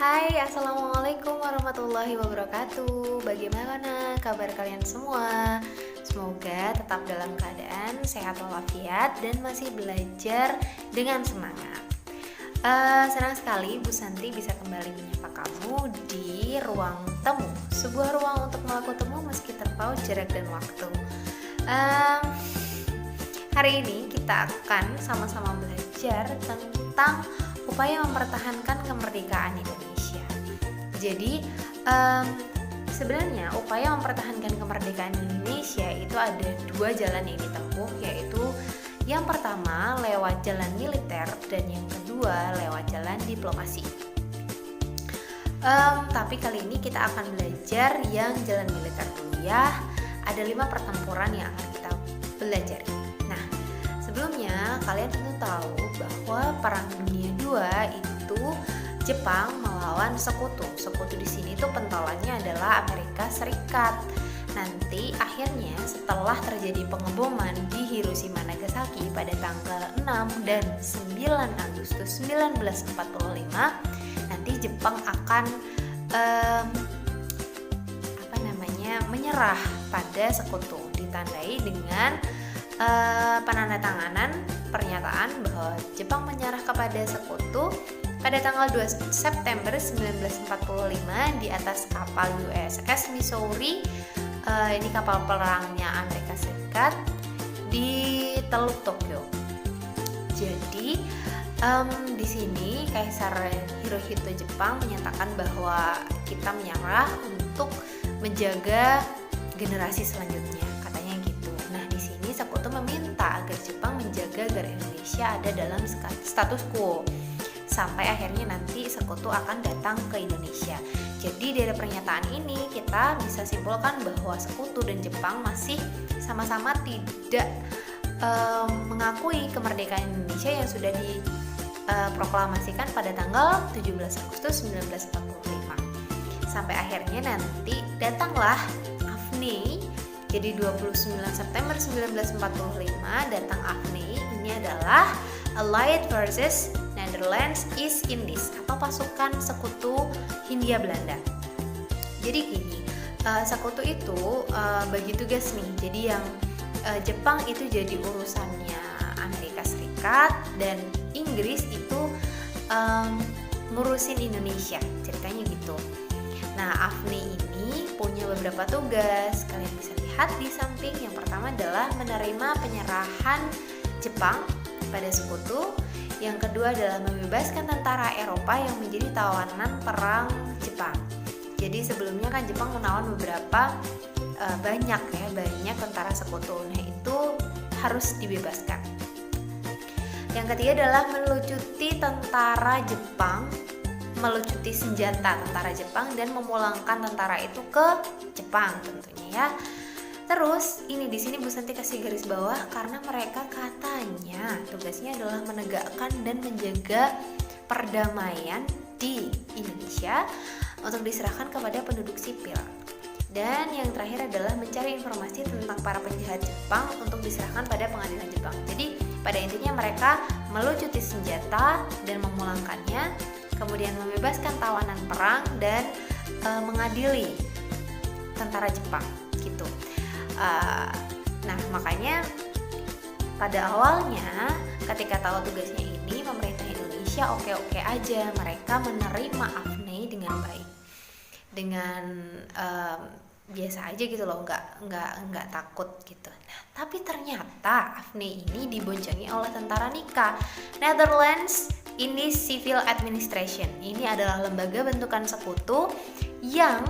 Hai, Assalamualaikum warahmatullahi wabarakatuh. Bagaimana kabar kalian semua? Semoga tetap dalam keadaan sehat walafiat dan masih belajar dengan semangat. Senang sekali Bu Santi bisa kembali menyapa kamu di ruang temu, sebuah ruang untuk melakukan temu meski terpaut jarak dan waktu. Hari ini kita akan sama-sama belajar tentang upaya mempertahankan kemerdekaan Indonesia. Jadi sebenarnya upaya mempertahankan kemerdekaan Indonesia itu ada dua jalan yang ditempuh, yaitu yang pertama lewat jalan militer dan yang kedua lewat jalan diplomasi. Tapi kali ini kita akan belajar yang jalan militer dulu ya. Ada 5 pertempuran yang akan kita belajar. Nah, sebelumnya kalian tentu tahu bahwa Perang Dunia II itu Jepang melawan sekutu. Sekutu di sini itu pentolannya adalah Amerika Serikat. Nanti akhirnya setelah terjadi pengeboman di Hiroshima Nagasaki pada tanggal 6 dan 9 Agustus 1945, nanti Jepang akan menyerah pada sekutu, ditandai dengan penandatanganan pernyataan bahwa Jepang menyerah kepada sekutu pada tanggal 2 September 1945 di atas kapal USS Missouri. Ini kapal perangnya Amerika Serikat di Teluk Tokyo. Jadi di sini Kaisar Hirohito Jepang menyatakan bahwa kita menyerah untuk menjaga generasi selanjutnya, katanya gitu. Nah, di sini sekutu meminta agar Jepang menjaga agar Indonesia ada dalam status quo sampai akhirnya nanti sekutu akan datang ke Indonesia. Jadi dari pernyataan ini kita bisa simpulkan bahwa sekutu dan Jepang masih sama-sama tidak mengakui kemerdekaan Indonesia yang sudah diproklamasikan pada tanggal 17 Agustus 1945. Sampai akhirnya nanti datanglah AFNI. Jadi 29 September 1945 datang AFNI. Ini adalah Allied versus Netherlands East Indies atau pasukan sekutu Hindia Belanda. Jadi gini, sekutu itu bagi tugas nih. Jadi yang Jepang itu jadi urusannya Amerika Serikat dan Inggris itu ngurusin Indonesia, ceritanya gitu. Nah, AFNI ini punya beberapa tugas. Kalian bisa lihat di samping. Yang pertama adalah menerima penyerahan Jepang pada sekutu. Yang kedua adalah membebaskan tentara Eropa yang menjadi tawanan perang Jepang. Jadi sebelumnya kan Jepang menawan beberapa banyak tentara sekutu. Nah, itu harus dibebaskan. Yang ketiga adalah melucuti tentara Jepang, melucuti senjata tentara Jepang dan memulangkan tentara itu ke Jepang tentunya ya. Terus ini di sini Bu Santi kasih garis bawah karena mereka katanya tugasnya adalah menegakkan dan menjaga perdamaian di Indonesia untuk diserahkan kepada penduduk sipil. Dan yang terakhir adalah mencari informasi tentang para penjahat Jepang untuk diserahkan pada pengadilan Jepang. Jadi pada intinya mereka melucuti senjata dan memulangkannya, kemudian membebaskan tawanan perang dan mengadili tentara Jepang gitu. Nah, makanya pada awalnya ketika tahu tugasnya ini pemerintah Indonesia oke-oke aja, mereka menerima AFNI dengan baik, dengan biasa aja gitu loh, nggak takut gitu. Nah, tapi ternyata AFNI ini diboncengi oleh tentara NICA, Netherlands Indies Civil Administration. Ini adalah lembaga bentukan sekutu yang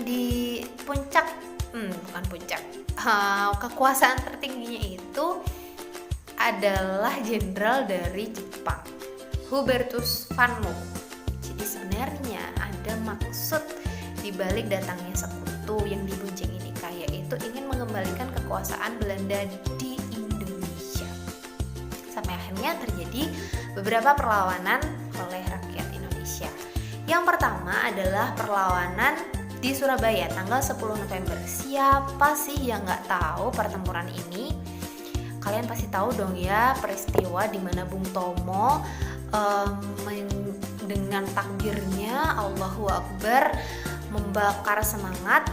di kekuasaan tertingginya itu adalah jenderal dari Jepang, Hubertus van Mook. Jadi sebenarnya ada maksud di balik datangnya sekutu yang diboncengi NICA, yaitu ingin mengembalikan kekuasaan Belanda di Indonesia. Sampai akhirnya terjadi beberapa perlawanan oleh rakyat Indonesia. Yang pertama adalah perlawanan di Surabaya tanggal 10 November. Siapa sih yang nggak tahu pertempuran ini? Kalian pasti tahu dong ya, peristiwa di mana Bung Tomo dengan takbirnya Allahu Akbar membakar semangat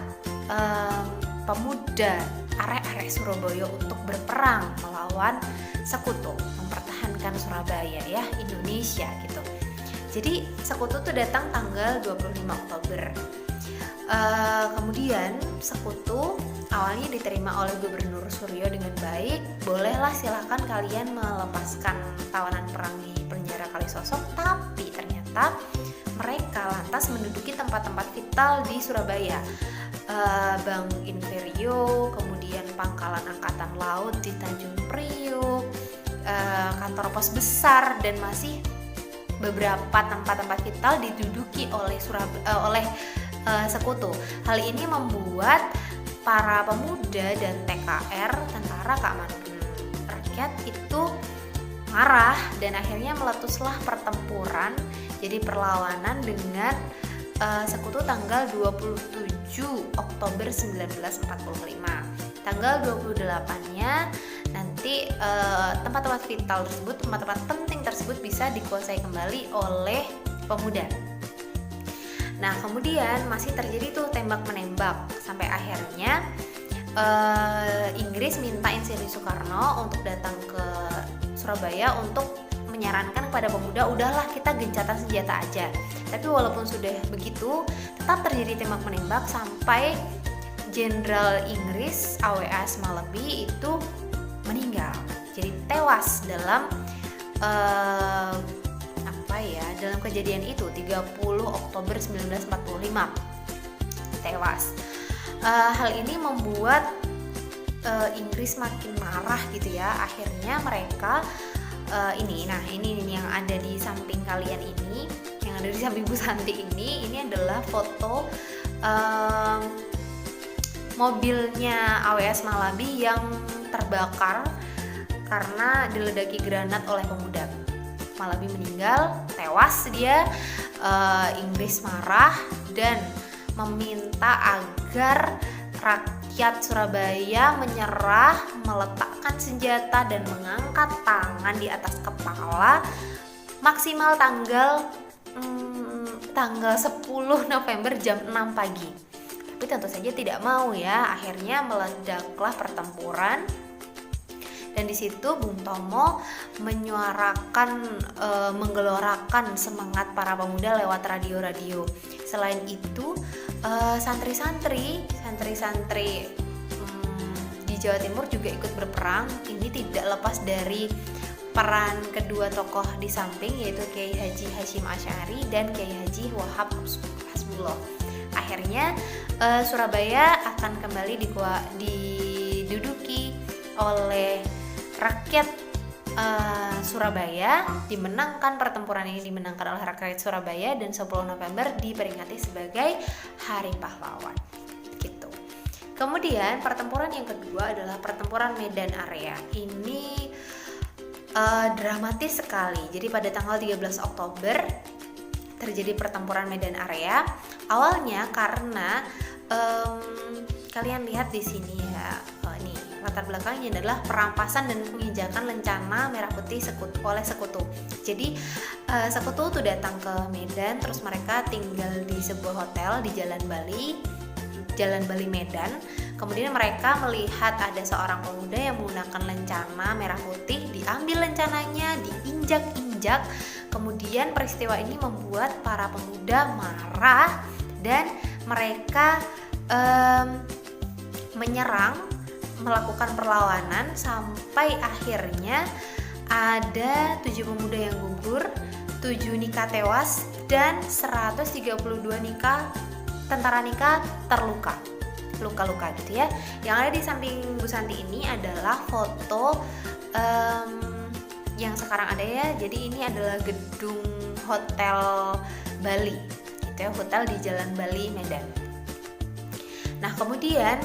pemuda arek-arek Surabaya untuk berperang melawan sekutu, mempertahankan Surabaya ya, Indonesia gitu. Jadi sekutu tuh datang tanggal 25 Oktober. Kemudian sekutu awalnya diterima oleh Gubernur Suryo dengan baik. Bolehlah silakan kalian melepaskan tawanan perang di penjara Kalisosok, tapi ternyata mereka lantas menduduki tempat-tempat vital di Surabaya. Bank Inferio, kemudian pangkalan angkatan laut di Tanjung Priuk, kantor pos besar, dan masih beberapa tempat-tempat vital diduduki oleh sekutu. Hal ini membuat para pemuda dan TKR, Tentara Keamanan Rakyat, itu marah dan akhirnya meletuslah pertempuran, jadi perlawanan dengan sekutu tanggal 27 Oktober 1945. Tanggal 28-nya nanti tempat-tempat vital tersebut, tempat-tempat penting tersebut bisa dikuasai kembali oleh pemuda. Nah, kemudian masih terjadi tuh tembak-menembak sampai akhirnya Inggris minta Insinyur Soekarno untuk datang ke Surabaya untuk menyarankan kepada pemuda, udahlah kita gencatan senjata aja. Tapi walaupun sudah begitu, tetap terjadi tembak-menembak sampai Jenderal Inggris A.W.S. Malabi itu meninggal. Jadi tewas dalam dalam kejadian itu 30 Oktober 1945 tewas. Hal ini membuat Inggris makin marah gitu ya. Akhirnya mereka ini yang ada di samping kalian ini, yang ada di samping Bu Santi ini adalah foto mobilnya A.W.S. Malabi yang terbakar karena diledaki granat oleh pemuda. Malabi meninggal, tewas dia. Inggris marah dan meminta agar rakyat Surabaya menyerah, meletakkan senjata dan mengangkat tangan di atas kepala maksimal tanggal 10 November jam 6 pagi. Tapi tentu saja tidak mau ya. Akhirnya meledaklah pertempuran. Dan di situ Bung Tomo menyuarakan, menggelorakan semangat para pemuda lewat radio-radio. Selain itu, santri-santri di Jawa Timur juga ikut berperang. Ini tidak lepas dari peran kedua tokoh di samping, yaitu Kiai Haji Hasyim Asy'ari dan Kiai Haji Wahab Hasbullah. Akhirnya Surabaya akan kembali diduduki oleh rakyat Surabaya. Pertempuran ini dimenangkan oleh rakyat Surabaya, dan 10 November diperingati sebagai Hari Pahlawan gitu. Kemudian pertempuran yang kedua adalah pertempuran Medan Area. Ini dramatis sekali. Jadi pada tanggal 13 Oktober terjadi pertempuran Medan Area. Awalnya karena kalian lihat di sini ya, latar belakangnya adalah perampasan dan penginjakan lencana Merah Putih oleh sekutu. Jadi sekutu tuh datang ke Medan, terus mereka tinggal di sebuah hotel di Jalan Bali Medan. Kemudian mereka melihat ada seorang pemuda yang menggunakan lencana Merah Putih, diambil lencananya, diinjak-injak. Kemudian peristiwa ini membuat para pemuda marah dan mereka menyerang, melakukan perlawanan sampai akhirnya ada 7 pemuda yang gugur, 7 NIKA tewas, dan 132 tentara NIKA luka-luka gitu ya. Yang ada di samping Bu Santi ini adalah foto yang sekarang ada ya. Jadi ini adalah gedung Hotel Bali gitu ya, hotel di Jalan Bali Medan. Nah, kemudian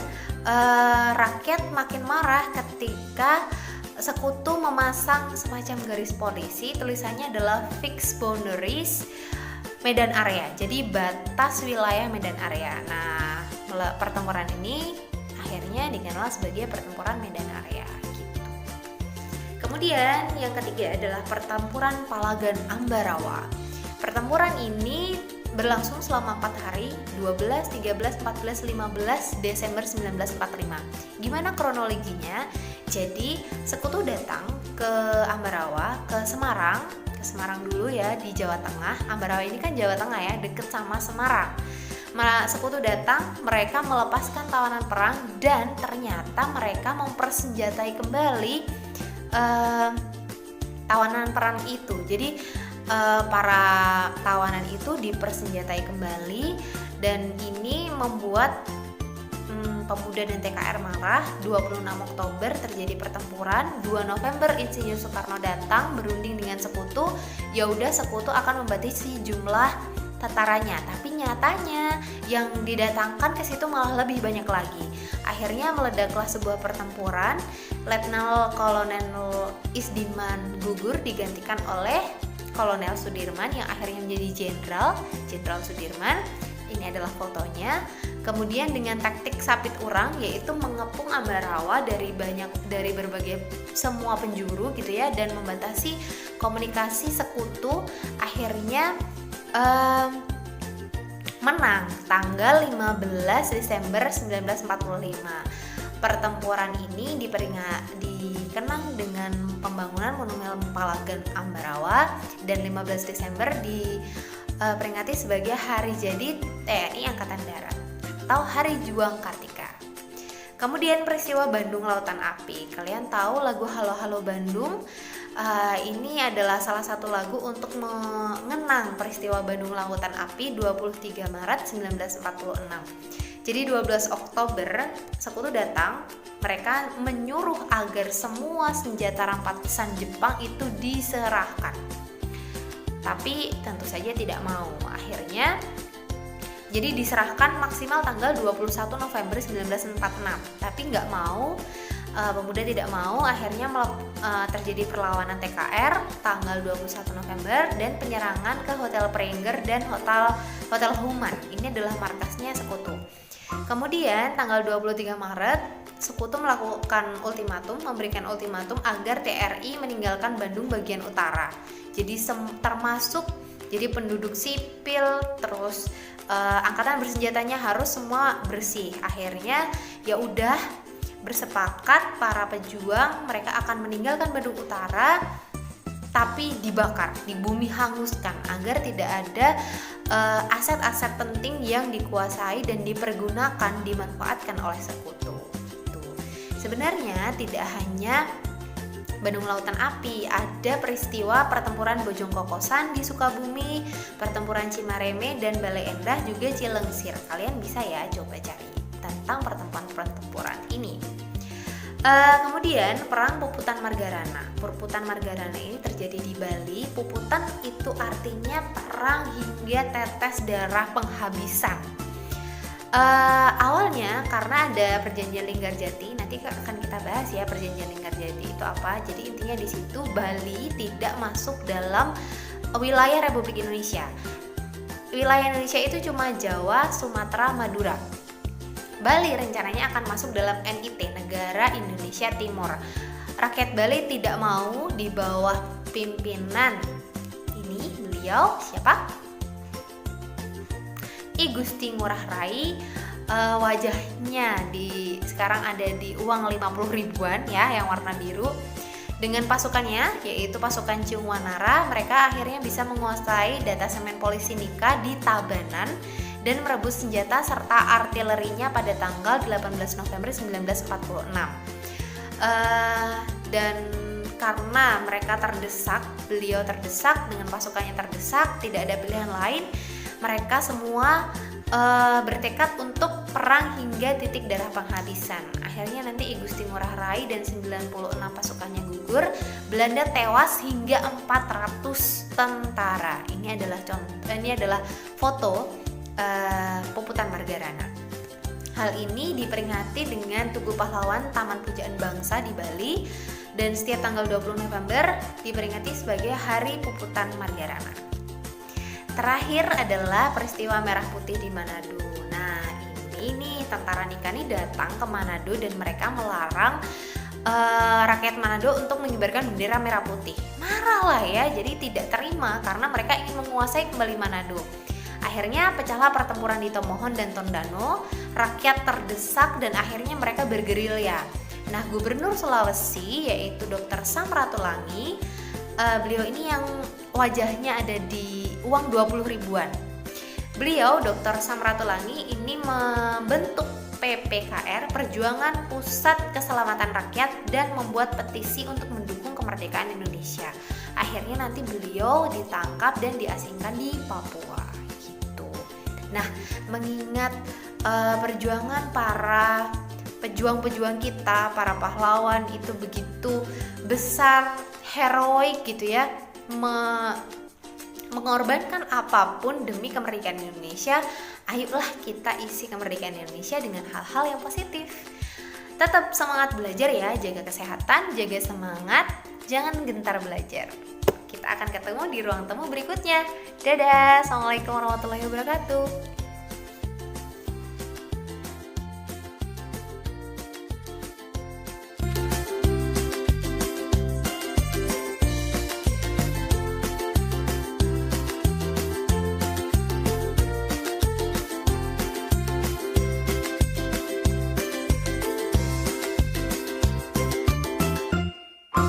rakyat makin marah ketika sekutu memasang semacam garis polisi, tulisannya adalah fixed boundaries Medan Area, jadi batas wilayah Medan Area. Nah, pertempuran ini akhirnya dikenal sebagai pertempuran Medan Area gitu. Kemudian yang ketiga adalah pertempuran Palagan Ambarawa. Pertempuran ini berlangsung selama 4 hari, 12, 13, 14, 15 Desember 1945. Gimana kronologinya? Jadi sekutu datang ke Ambarawa, ke Semarang dulu ya, di Jawa Tengah. Ambarawa ini kan Jawa Tengah ya, deket sama Semarang. Sekutu datang, mereka melepaskan tawanan perang dan ternyata mereka mempersenjatai kembali tawanan perang itu. Jadi para tawanan itu dipersenjatai kembali dan ini membuat pemuda dan TKR marah. 26 Oktober terjadi pertempuran, 2 November Insinyur Soekarno datang berunding dengan sekutu. Ya udah, sekutu akan membatasi jumlah tentaranya, tapi nyatanya yang didatangkan ke situ malah lebih banyak lagi. Akhirnya meledaklah sebuah pertempuran. Letnan Kolonel Isdiman gugur digantikan oleh Kolonel Sudirman yang akhirnya menjadi Jenderal Sudirman. Ini adalah fotonya. Kemudian dengan taktik sapit urang, yaitu mengepung Ambarawa dari berbagai semua penjuru gitu ya, dan membatasi komunikasi sekutu, akhirnya menang tanggal 15 Desember 1945. Pertempuran ini dikenang dengan pembangunan Monumen Palagan Ambarawa, dan 15 Desember diperingati sebagai hari jadi TNI Angkatan Darat atau Hari Juang Kartika. Kemudian peristiwa Bandung Lautan Api. Kalian tahu lagu Halo Halo Bandung? Ini adalah salah satu lagu untuk mengenang peristiwa Bandung Lautan Api 23 Maret 1946. Jadi 12 Oktober sekutu datang, mereka menyuruh agar semua senjata rampasan Jepang itu diserahkan. Tapi tentu saja tidak mau. Akhirnya jadi diserahkan maksimal tanggal 21 November 1946. Tapi nggak mau, pemuda tidak mau. Akhirnya terjadi perlawanan TKR tanggal 21 November dan penyerangan ke Hotel Prenger dan Hotel Human. Ini adalah markasnya sekutu. Kemudian tanggal 23 Maret sekutu memberikan ultimatum agar TRI meninggalkan Bandung bagian utara. Jadi termasuk jadi penduduk sipil, terus angkatan bersenjatanya harus semua bersih. Akhirnya ya udah bersepakat para pejuang mereka akan meninggalkan Bandung Utara, tapi dibakar, dibumi hanguskan agar tidak ada aset-aset penting yang dikuasai dan dimanfaatkan oleh sekutu. Sebenarnya tidak hanya Bandung Lautan Api, ada peristiwa pertempuran Bojong Kokosan di Sukabumi, pertempuran Cimareme dan Bale Endah juga Cilengsir. Kalian bisa ya coba cari tentang pertempuran ini. Kemudian perang Puputan Margarana. Puputan Margarana ini terjadi di Bali. Puputan itu artinya perang hingga tetes darah penghabisan. Awalnya karena ada perjanjian Linggarjati, nanti akan kita bahas ya perjanjian Linggarjati itu apa. Jadi intinya di situ Bali tidak masuk dalam wilayah Republik Indonesia. Wilayah Indonesia itu cuma Jawa, Sumatera, Madura. Bali rencananya akan masuk dalam NIT, Negara Indonesia Timur. Rakyat Bali tidak mau di bawah pimpinan ini, beliau siapa? I Gusti Ngurah Rai. Wajahnya sekarang ada di uang 50 ribuan ya, yang warna biru. Dengan pasukannya, yaitu pasukan Ciung Wanara, mereka akhirnya bisa menguasai datasemen Polisi Nika di Tabanan dan merebut senjata serta artilerinya pada tanggal 18 November 1946. Dan karena mereka beliau terdesak dengan pasukannya terdesak, tidak ada pilihan lain, mereka semua bertekad untuk perang hingga titik darah penghabisan. Akhirnya nanti I Gusti Ngurah Rai dan 96 pasukannya gugur. Belanda tewas hingga 400 tentara. Ini adalah foto Puputan Margarana. Hal ini diperingati dengan Tugu Pahlawan Taman Pujaan Bangsa di Bali, dan setiap tanggal 20 November diperingati sebagai Hari Puputan Margarana. Terakhir adalah peristiwa Merah Putih di Manado. Nah, ini nih tentara Nika nih datang ke Manado dan mereka melarang rakyat Manado untuk mengibarkan bendera merah putih. Marah lah ya, jadi tidak terima karena mereka ingin menguasai kembali Manado. Akhirnya pecahlah pertempuran di Tomohon dan Tondano, rakyat terdesak dan akhirnya mereka bergerilya. Nah, Gubernur Sulawesi yaitu Dr. Sam Ratulangi, beliau ini yang wajahnya ada di uang 20 ribuan. Beliau, Dr. Sam Ratulangi ini membentuk PPKR, Perjuangan Pusat Keselamatan Rakyat, dan membuat petisi untuk mendukung kemerdekaan Indonesia. Akhirnya nanti beliau ditangkap dan diasingkan di Papua gitu. Nah, mengingat perjuangan para pejuang-pejuang kita, para pahlawan itu begitu besar, heroik gitu ya, mengorbankan apapun demi kemerdekaan Indonesia. Ayolah kita isi kemerdekaan Indonesia dengan hal-hal yang positif. Tetap semangat belajar ya, jaga kesehatan, jaga semangat, jangan gentar belajar. Kita akan ketemu di ruang temu berikutnya. Dadah, assalamualaikum warahmatullahi wabarakatuh.